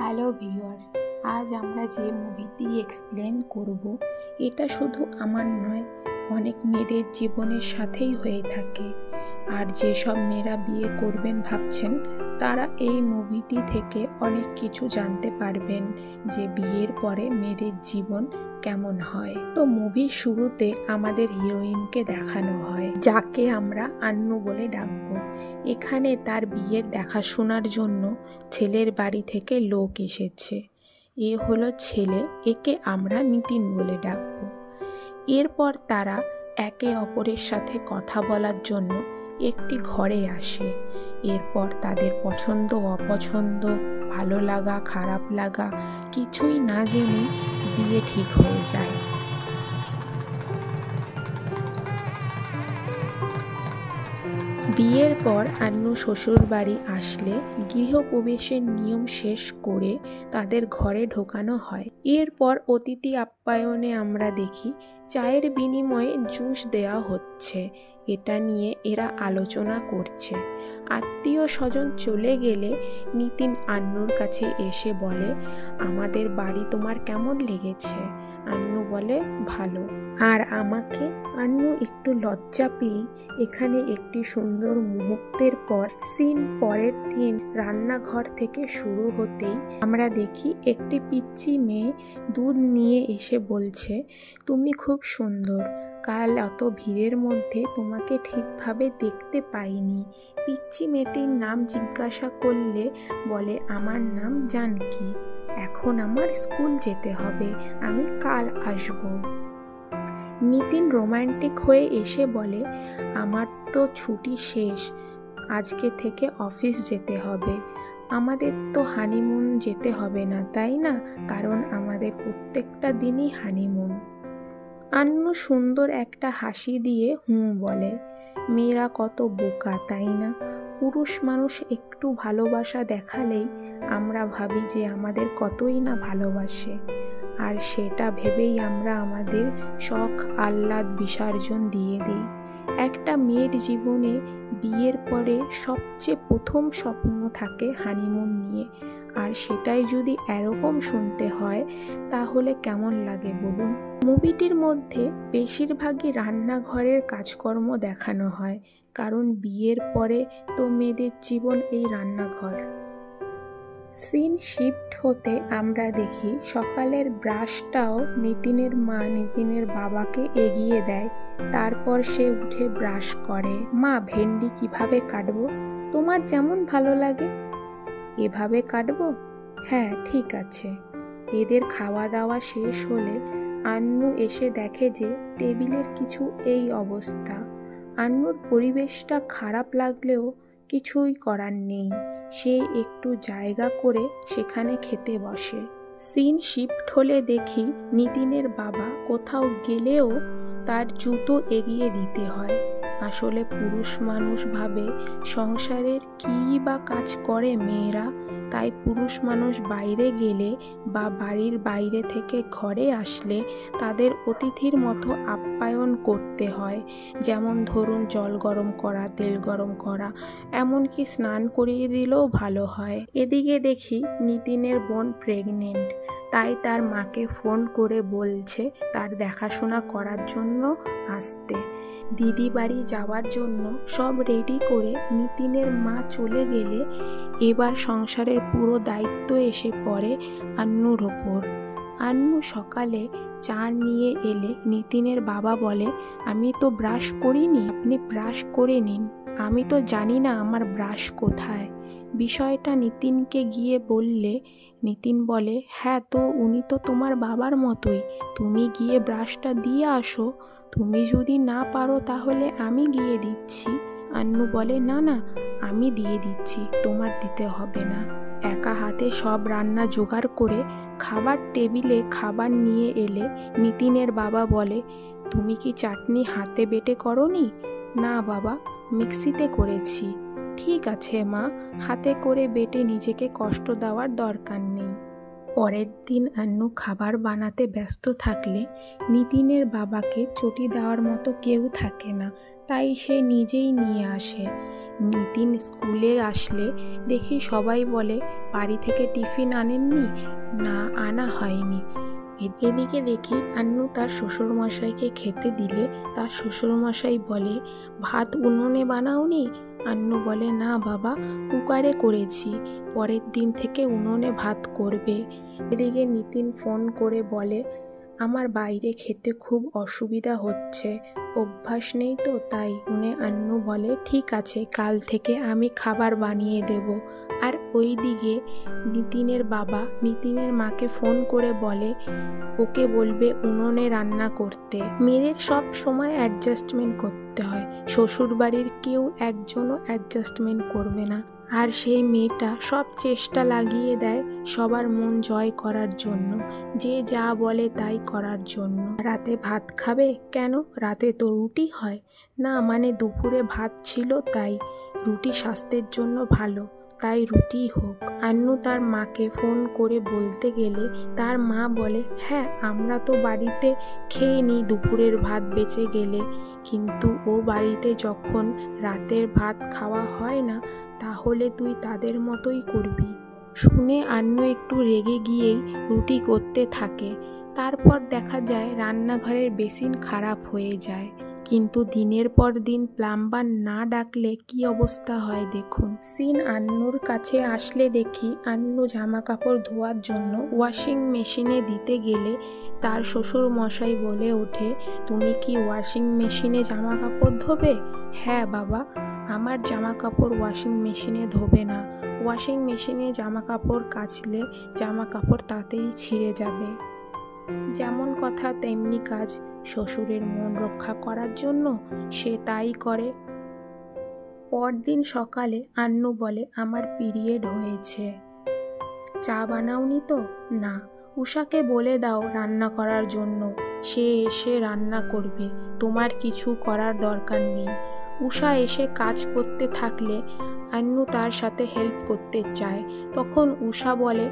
Hello viewers, আজ আমরা যে মুভিটি এক্সপ্লেন করব এটা শুধু আমার নয়, অনেক মেয়েদের জীবনের সাথেই হয়ে থাকে। আর যেসব মেয়েরা বিয়ে করবেন ভাবছেন তারা এই মুভিটি থেকে অনেক কিছু জানতে পারবেন যে বিয়ের পরে মেয়েদের জীবন কেমন হয়। তো মুভির শুরুতে আমাদের হিরোইনকে দেখানো হয়, যাকে আমরা আন্নু বলে ডাকবো। এখানে তার বিয়ের দেখাশোনার জন্য ছেলের বাড়ি থেকে লোক এসেছে। এ হলো ছেলে, একে আমরা নিতিন বলে ডাকবো। এরপর তারা একে অপরের সাথে কথা বলার জন্য একটি ঘরে আসে। এরপর তাদের পছন্দ অপছন্দ, ভালো লাগা খারাপ লাগা কিছুই না জেনে বিয়ে ঠিক হয়ে যায়। বিয়ের পর আন্নু শ্বশুর বাড়ি আসলে গৃহপ্রবেশের নিয়ম শেষ করে তাদের ঘরে ঢোকানো হয়। এরপর অতিথি আপ্যায়নে আমরা দেখি চায়ের বিনিময়ে জুস দেওয়া হচ্ছে। এটা নিয়ে এরা আলোচনা করছে। আত্মীয় স্বজন চলে গেলে নিতিন আন্নুর কাছে এসে বলে, আমাদের বাড়ি তোমার কেমন লেগেছে? আন্নু বলে, ভালো। আর আমাকে? আন্নু একটু লজ্জা পেয়ে এখানে একটি সুন্দর মুহূর্তের পর সিন পরের দিন রান্নাঘর থেকে শুরু হতেই আমরা দেখি একটি পিচ্চি মেয়ে দুধ নিয়ে এসে বলছে, তুমি খুব সুন্দর, কাল অত ভিড়ের মধ্যে তোমাকে ঠিকভাবে দেখতে পাইনি। পিচ্চি মেয়েটির নাম জিজ্ঞাসা করলে বলে, আমার নাম জানকী। এখন আমার স্কুল যেতে হবে, আমি কাল আসবো। নিতিন রোমান্টিক হয়ে এসে বলে, আমার তো ছুটি শেষ, আজকে থেকে অফিস যেতে হবে। আমাদের তো হানিমুন যেতে হবে না, তাই না? কারণ আমাদের প্রত্যেকটা দিনই হানিমুন। আন্নু সুন্দর একটা হাসি দিয়ে বলে। মেয়েরা কত বোকা, তাই না? পুরুষ মানুষ একটু ভালোবাসা দেখালেই আমরা ভাবি যে আমাদের কতই না ভালোবাসে, আর সেটা ভেবেই আমরা আমাদের শখ আহ্লাদ বিসর্জন দিয়ে দিই। একটা মেয়ের জীবনে বিয়ের পরে সবচেয়ে প্রথম স্বপ্ন থাকে হানিমুন নিয়ে, আর সেটাই যদি এরকম শুনতে হয় তাহলে কেমন লাগে বলুন? মুভিটির মধ্যে বেশিরভাগই রান্নাঘরের কাজকর্ম দেখানো হয়, কারণ বিয়ের পরে তো মেয়েদের জীবন এই রান্নাঘর। সিন শিফট হতে আমরা দেখি সকালের ব্রাশটাও নিতিনের মা নিতিনের বাবাকে এগিয়ে দেয়। তারপর সে উঠে ব্রাশ করে। মা, ভেন্ডি কিভাবে কাটবো? তোমার যেমন ভালো লাগে। এভাবে কাটবো? হ্যাঁ, ঠিক আছে। এদের খাওয়া দাওয়া শেষ হলে আন্নু এসে দেখে যে টেবিলের কিছু এই অবস্থা। আন্নুর পরিবেশটা খারাপ লাগলেও কিছুই করার নেই। সে একটু জায়গা করে সেখানে খেতে বসে। সিন শিফট হলে দেখি নিতিনের বাবা কোথাও গেলেও তার জুতো এগিয়ে দিতে হয়। আসলে পুরুষ মানুষ ভাবে সংসারের কী বা কাজ করে মেয়েরা, তাই পুরুষ মানুষ বাইরে গেলে বা বাড়ির বাইরে থেকে ঘরে আসলে তাদের অতিথির মতো আপ্যায়ন করতে হয়। যেমন ধরুন, জল গরম করা, তেল গরম করা, এমনকি স্নান করিয়ে দিলেও ভালো হয়। এদিকে দেখি নিতিনের বোন প্রেগনেন্ট, তাই তার মাকে ফোন করে বলছে তার দেখাশোনা করার জন্য আসতে। দিদি বাড়ি যাওয়ার জন্য সব রেডি করে নিতিনের মা চলে গেলে এবার সংসারের পুরো দায়িত্ব এসে পড়ে আন্নুর ওপর। আন্নু সকালে চা নিয়ে এলে নিতিনের বাবা বলে, আমি তো ব্রাশ করিনি, আপনি ব্রাশ করে নিন। আমি তো জানি না আমার ব্রাশ কোথায়। বিষয়টা নিতিনকে গিয়ে বললে নিতিন বলে, হ্যাঁ তো উনি তো তোমার বাবার মতোই, তুমি গিয়ে ব্রাশটা দিয়ে আসো। তুমি যদি না পারো তাহলে আমি গিয়ে দিচ্ছি। আন্নু বলে, না না, আমি দিয়ে দিচ্ছি, তোমার দিতে হবে না। একা হাতে সব রান্না জোগাড় করে খাবার টেবিলে খাবার নিয়ে এলে নিতিনের বাবা বলে, তুমি কি চাটনি হাতে বেটে করনি? না বাবা, মিক্সিতে করেছি। ঠিক আছে মা, হাতে করে বেটে নিজেকে কষ্ট দেওয়ার দরকার নেই। পরের দিন আন্নু খাবার বানাতে ব্যস্ত থাকলে নিতিনের বাবাকে চটি দেওয়ার মতো কেউ থাকে না, তাই সে নিজেই নিয়ে আসে। নিতিন স্কুলে আসলে দেখি সবাই বলে বাড়ি থেকে টিফিন আনেননি, না আনা হয়নি। এদিকে দেখি আন্নু তার শ্বশুরমশাইকে খেতে দিলে তার শ্বশুরমশাই বলে ভাত উনুনে বানাওনি? আন্নু বলে না বাবা, কুকারে করেছি, পরের দিন থেকে উনুনে ভাত করবে। এদিকে নিতিন ফোন করে বলে আমার বাইরে খেতে খুব অসুবিধা হচ্ছে, অভ্যাস নেই তো তাই। শুনে আন্নু বলে ঠিক আছে, কাল থেকে আমি খাবার বানিয়ে দেব। আর ওইদিকে নিতিনের বাবা নিতিনের মাকে ফোন করে বলে ওকে বলবে উনুনে রান্না করতে। মেয়েদের সব সময় অ্যাডজাস্টমেন্ট করতে হয়, শ্বশুর বাড়ির কেউ একজনও অ্যাডজাস্টমেন্ট করবে না। আর সেই মেয়েটা সব চেষ্টা লাগিয়ে দেয় সবার মন জয় করার জন্য, যে যা বলে তাই করার জন্য। রাতে ভাত খাবে কেন? রাতে তো রুটি হয় না, মানে দুপুরে ভাত ছিল তাই, রুটি স্বাস্থ্যের জন্য ভালো, তাই রুটিই হোক। আন্নু তার মাকে ফোন করে বলতে গেলে তার মা বলে হ্যাঁ আমরা তো বাড়িতে খেয়ে নিই দুপুরের ভাত বেঁচে গেলে, কিন্তু ও বাড়িতে যখন রাতের ভাত খাওয়া হয় না তাহলে তুই তাদের মতোই করবি। শুনে আন্নু একটু রেগে গিয়েই রুটি করতে থাকে। তারপর দেখা যায় রান্নাঘরের বেসিন খারাপ হয়ে যায়, কিন্তু দিনের পর দিন প্লাম্বার না ডাকলে কি অবস্থা হয় দেখুন। সিন আন্নুর কাছে আসলে দেখি আন্নু জামা কাপড় ধোয়ার জন্য ওয়াশিং মেশিনে দিতে গেলে তার শ্বশুর মশাই বলে ওঠে তুমি কি ওয়াশিং মেশিনে জামা কাপড় ধোবে? হ্যাঁ বাবা, আমার জামা কাপড় ওয়াশিং মেশিনে ধোবে না, ওয়াশিং মেশিনে জামা কাপড় কাচলে জামা কাপড় তাড়াতাড়ি ছিঁড়ে যাবে। যেমন কথা তেমনি কাজ, শ্বশুরের মন রক্ষা করার জন্য সে তাই করে। পরদিন সকালে আন্নু বলে আমার পিরিয়ড হয়েছে, চা বানাওনি তো? না। উষাকে বলে দাও রান্না করার জন্য, সে এসে রান্না করবে, তোমার কিছু করার দরকার নেই। উষা এসে কাজ করতে থাকলে আন্নু তার সাথে হেল্প করতে চায়, তখন উষা বলে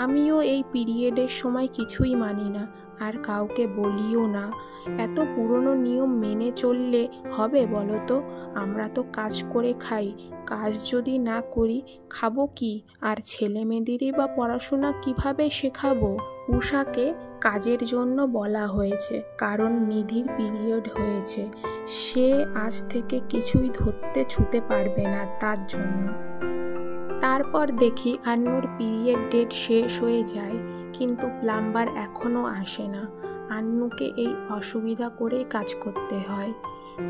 আমিও এই পিরিয়ডের সময় কিছুই মানি না, আর কাউকে বলিও না। এত পুরনো নিয়ম মেনে চললে হবে বলো তো? আমরা তো কাজ করে খাই, কাজ যদি না করি খাবো কি? আর ছেলে মেয়েদেরই বা পড়াশোনা কিভাবে শেখাবো? উষাকে কাজের জন্য বলা হয়েছে, কারণ নিধির পিরিয়ড হয়েছে, সে আজ থেকে কিছুই ধরতে ছুতে পারবে না তার জন্য। তারপর দেখি আন্নুর পিরিয়ড ডেট শেষ হয়ে যায়, কিন্তু প্লাম্বার এখনও আসে না। আন্নুকে এই অসুবিধা করেই কাজ করতে হয়।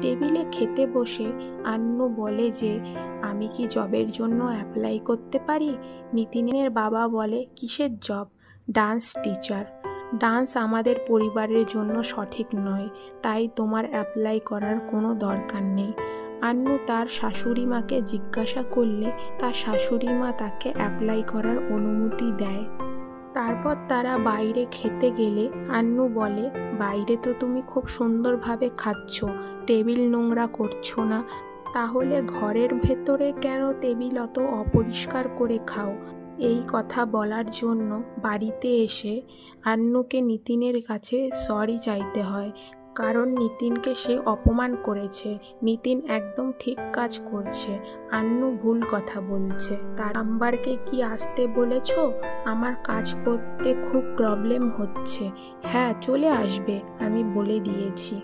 টেবিলে খেতে বসে আন্নু বলে যে আমি কি জবের জন্য অ্যাপ্লাই করতে পারি? নিতিনের বাবা বলে কিসের জব? Dance teacher. ডান্স আমাদের পরিবারের জন্য সঠিক নয়, তাই তোমার অ্যাপ্লাই করার কোনো দরকার নেই। আন্নু তার শাশুড়ি মাকে জিজ্ঞাসা করলে তার শাশুড়ি মা তাকে অ্যাপ্লাই করার অনুমতি দেয়। তারপর তারা বাইরে খেতে গেলে আন্নু বলে বাইরে তো তুমি খুব সুন্দরভাবে খাচ্ছ, টেবিল নোংরা করছো না, তাহলে ঘরের ভেতরে কেন টেবিল অত অপরিষ্কার করে খাও? এই কথা বলার জন্য বাড়িতে এসে আন্নুকে নিতিনের কাছে সরি চাইতে হয়, কারণ নিতিনকে সে অপমান করেছে। নিতিন একদম ঠিক কাজ করছে, আন্নু ভুল কথা বলছে। তার নাম্বারকে কি আসতে বলেছ? আমার কাজ করতে খুব প্রবলেম হচ্ছে। হ্যাঁ চলে আসবে, আমি বলে দিয়েছি।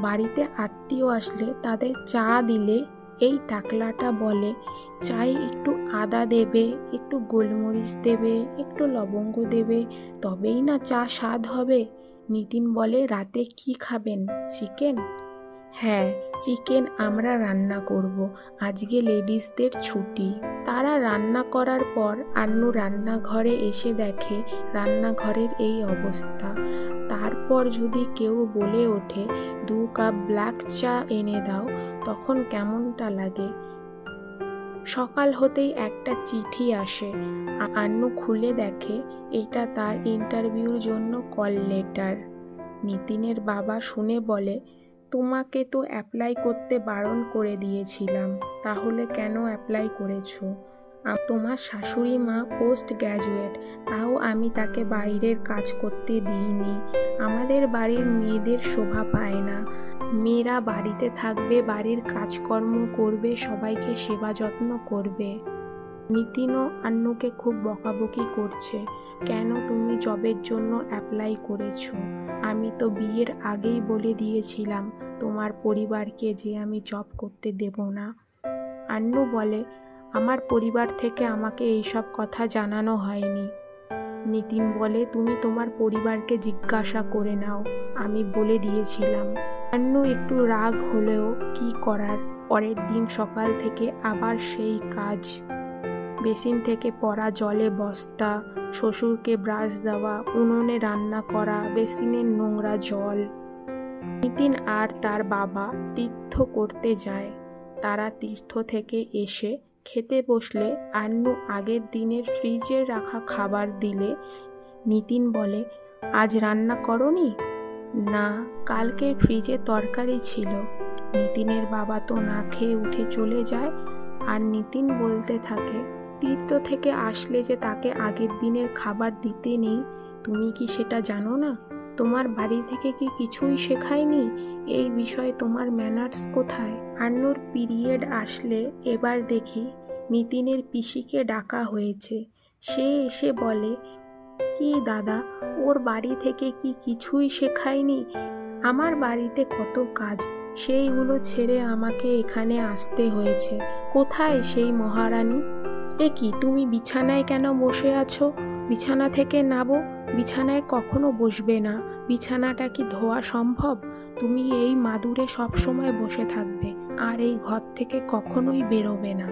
বাড়িতে আত্মীয় আসলে তাদের চা দিলে এই টাকলাটা বলে চায়ে একটু আদা দেবে, একটু গোলমরিচ দেবে, একটু লবঙ্গ দেবে, তবেই না চা স্বাদ হবে। নিতিন বলে রাতে কি খাবেন? চিকেন? হ্যাঁ চিকেন আমরা রান্না করব, আজকে লেডিসদের ছুটি। তারা রান্না করার পর আন্নু রান্নাঘরে এসে দেখে রান্নাঘরের এই অবস্থা। তারপর যদি কেউ বলে ওঠে 2 কাপ ব্ল্যাক চা এনে দাও, তখন কেমনটা লাগে? সকাল হতেই একটা চিঠি আসে। আন্নু খুলে দেখে এটা তার ইন্টারভিউর জন্য কল লেটার। নিতিনের বাবা শুনে বলে তোমাকে তো অ্যাপ্লাই করতে বারণ করে দিয়েছিলাম, তাহলে কেন অ্যাপ্লাই করেছো? তোমার শাশুড়ি মা পোস্ট গ্র্যাজুয়েট, তাও আমি তাকে বাইরের কাজ করতে দিইনি। আমাদের বাড়ির মেয়েদের শোভা পায় না, মেয়েরা বাড়িতে থাকবে, বাড়ির কাজকর্ম করবে, সবাইকে সেবা যত্ন করবে। নিতিনও আন্নুকে খুব বকাবকি করছে, কেন তুমি জবের জন্য অ্যাপ্লাই করেছো? আমি তো বিয়ের আগেই বলে দিয়েছিলাম তোমার পরিবারকে যে আমি জব করতে দেব না। আন্নু বলে, আমার পরিবার থেকে আমাকে এইসব কথা জানানো হয়নি। নিতিন বলে, তুমি তোমার পরিবারকে জিজ্ঞাসা করে নাও, আমি বলে দিয়েছিলাম। আন্নু একটু রাগ হলেও কি করার, পরের দিন সকাল থেকে আবার সেই কাজ। বেসিন থেকে পড়া জলে বস্তা, শ্বশুরকে ব্রাশ দেওয়া, উনুনে রান্না করা, বেসিনের নোংরা জল। নিতিন আর তার বাবা তীর্থ করতে যায়। তারা তীর্থ থেকে এসে খেতে বসলে আন্নু আগের দিনের ফ্রিজে রাখা খাবার দিলে নিতিন বলে, আজ রান্না করনি? না, কালকের ফ্রিজে তরকারি ছিল। নিতিনের বাবা তো না খেয়ে উঠে চলে যায়, আর নিতিন বলতে থাকে, তীর্থ থেকে আসলে যে তাকে আগের দিনের খাবার দিতে নেই, তুমি কি সেটা জানো না? তোমার বাড়ি থেকে কি কিছুই শেখায়নি? এই বিষয়ে তোমার ম্যানার্স কোথায়? আন্নুর পিরিয়ড আসলে এবার দেখি নিতিনের পিসিকে ডাকা হয়েছে। সে এসে বলে, কি দাদা, ওর বাড়ি থেকে কি কিছুই শেখায়নি? আমার বাড়িতে কত কাজ, সেইগুলো ছেড়ে আমাকে এখানে আসতে হয়েছে। কোথায় সেই মহারানী? এ কি, তুমি বিছানায় কেন বসে আছো? বিছানা থেকে নামো। বিছানায় কখনো বসবে না। বিছানাটা কি ধোয়া সম্ভব? তুমি এই মাদুরে সবসময় বসে থাকবে, আর এই ঘর থেকে কখনোই বেরোবে না।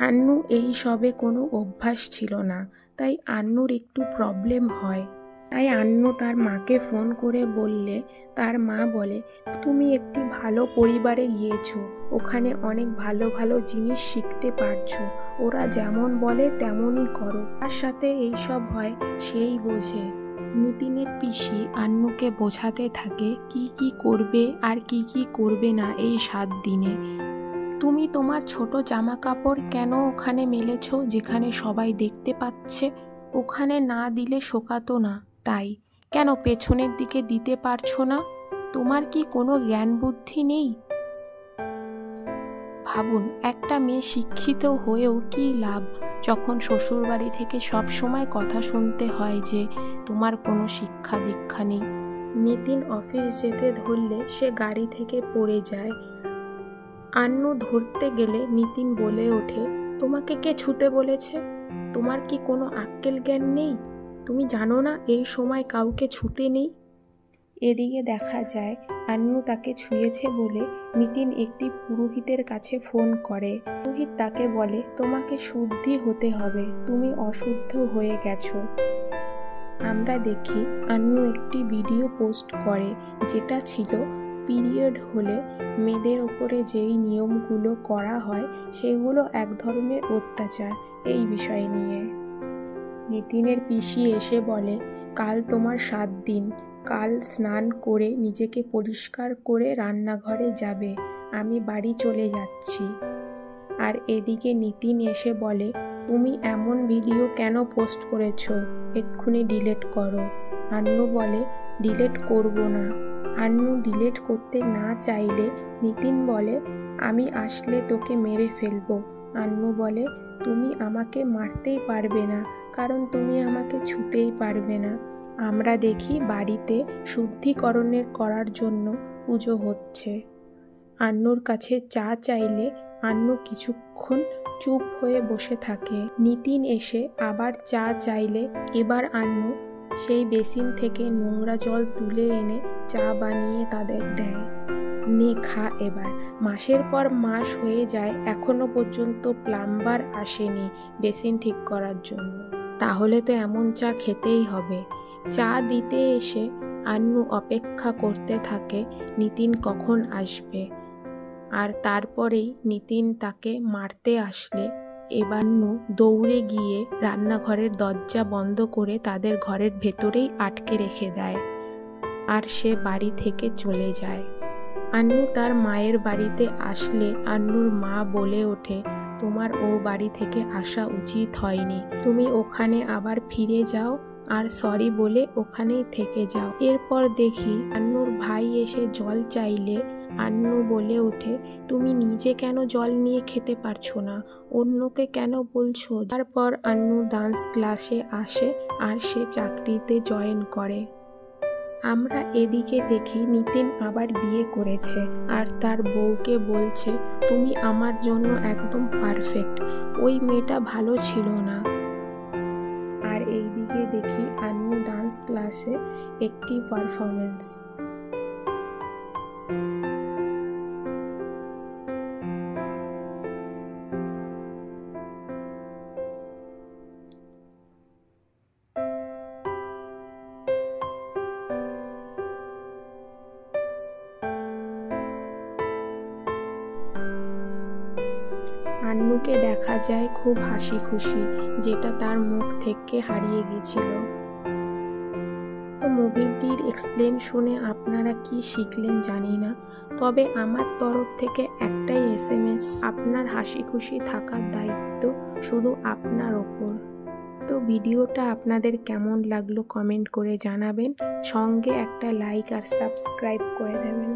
আন্নু এই সবে কোনো অভ্যাস ছিল না, তাই আন্নুর একটু প্রবলেম হয়। তাই আন্নু তার মাকে ফোন করে বললে তার মা বলে, তুমি একটি ভালো পরিবারে গিয়েছো, ওখানে অনেক ভালো ভালো জিনিস শিখতে পারছো, ওরা যেমন বলে তেমনই করো। তার সাথে এইসব হয় সেই বোঝে। নিতিনের পিসি আন্নুকে বোঝাতে থাকে কি কি করবে আর কি কি করবে না এই 7 দিনে। তুমি তোমার ছোট জামা কাপড় কেন ওখানে মেলেছো যেখানে সবাই দেখতে পাচ্ছে? ওখানে না দিলে শোকাতো না, তাই? কেন পেছনের দিকে দিতে পারছো না? তোমার কি কোনো জ্ঞান বুদ্ধি নেই? ভাবুন, একটা মেয়ে শিক্ষিত হয়েও কি লাভ যখন শ্বশুরবাড়ি থেকে সব সময় কথা শুনতে হয় যে তোমার কোনো শিক্ষা দীক্ষা নেই। নিতিন অফিস যেতে ধরলে সে গাড়ি থেকে পড়ে যায়। আন্নু ধরতে গেলে নিতিন বলে ওঠে, তোমাকে কে ছুতে বলেছে? তোমার কি কোনো আক্কেল জ্ঞান নেই? তুমি জানো না এই সময় কাউকে ছুতে নেই? এদিকে দেখা যায় আন্নু তাকে ছুঁয়েছে বলে নিতিন একটি পুরোহিতের কাছে ফোন করে। পুরোহিত তাকে বলে, তোমাকে শুদ্ধি হতে হবে, তুমি অশুদ্ধ হয়ে গেছো। আমরা দেখি আন্নু একটি ভিডিও পোস্ট করে, যেটা ছিল পিরিয়ড হলে মেয়েদের ওপরে যেই নিয়মগুলো করা হয় সেগুলো এক ধরনের অত্যাচার, এই বিষয় নিয়ে। নিতিনের পিসি এসে বলে, কাল তোমার 7 দিন, কাল স্নান করে নিজেকে পরিষ্কার করে রান্নাঘরে যাবে, আমি বাড়ি চলে যাচ্ছি। আর এদিকে নিতিন এসে বলে, তুমি এমন ভিডিও কেন পোস্ট করেছো? এক্ষুনি ডিলিট করো। আন্নু বলে, ডিলিট করব না। আন্নু ডিলিট করতে না চাইলে নিতিন বলে, আমি আসলে তোকে মেরে ফেলবো। আন্নু বলে, তুমি আমাকে মারতেই পারবে না, কারণ তুমি আমাকে ছুতেই পারবে না। আমরা দেখি বাড়িতে শুদ্ধিকরণের করার জন্য পুজো হচ্ছে। আন্নুর কাছে চা চাইলে আন্নু কিছুক্ষণ চুপ হয়ে বসে থাকে। নিতিন এসে আবার চা চাইলে এবার আন্নু সেই বেসিন থেকে নোংরা জল তুলে এনে চা বানিয়ে তাদের দেয়। নে খা এবার। মাসের পর মাস হয়ে যায়, এখনো পর্যন্ত প্লাম্বার আসেনি বেসিন ঠিক করার জন্য। তাহলে তো এমন চা খেতেই হবে। চা দিতে এসে আন্নু অপেক্ষা করতে থাকে নিতিন কখন আসবে। আর তারপরেই নিতিন তাকে মারতে আসলে এবার আন্নু দৌড়ে গিয়ে রান্নাঘরের দরজা বন্ধ করে তাদের ঘরের ভেতরেই আটকে রেখে দেয়, আর সে বাড়ি থেকে চলে যায়। আন্নু তার মায়ের বাড়িতে আসলে আন্নুর মা বলে ওঠে, তোমার ও বাড়ি থেকে আসা উচিত হয়নি, তুমি ওখানে আবার ফিরে যাও, আর সরি বলে ওখানেই থেকে যাও। এরপর দেখি আন্নুর ভাই এসে জল চাইলে আন্নু বলে ওঠে, তুমি নিজে কেন জল নিয়ে খেতে পারছো না, অন্যকে কেন বলছো? তারপর আন্নু ডান্স ক্লাসে আসে আর সে চাকরিতে জয়েন করে। আমরা এদিকে দেখি নিতিন আবার বিয়ে করেছে আর তার বউকে বলছে, তুমি আমার জন্য একদম পারফেক্ট, ওই মেয়েটা ভালো ছিল না। আর এইদিকে দেখি আন্নু ডান্স ক্লাসে একটি পারফরমেন্স। আন্নুকে দেখা যায় খুব হাসি খুশি, যেটা তার মুখ থেকে হারিয়ে গেছিল। তো মুভিটির এক্সপ্লেন শুনে আপনারা কি শিখলেন জানি না, তবে আমার তরফ থেকে একটাই SMS, আপনার হাসি খুশি থাকার দায়িত্ব শুধু আপনার ওপর। তো ভিডিওটা আপনাদের কেমন লাগলো কমেন্ট করে জানাবেন, সঙ্গে একটা লাইক আর সাবস্ক্রাইব করে দেবেন।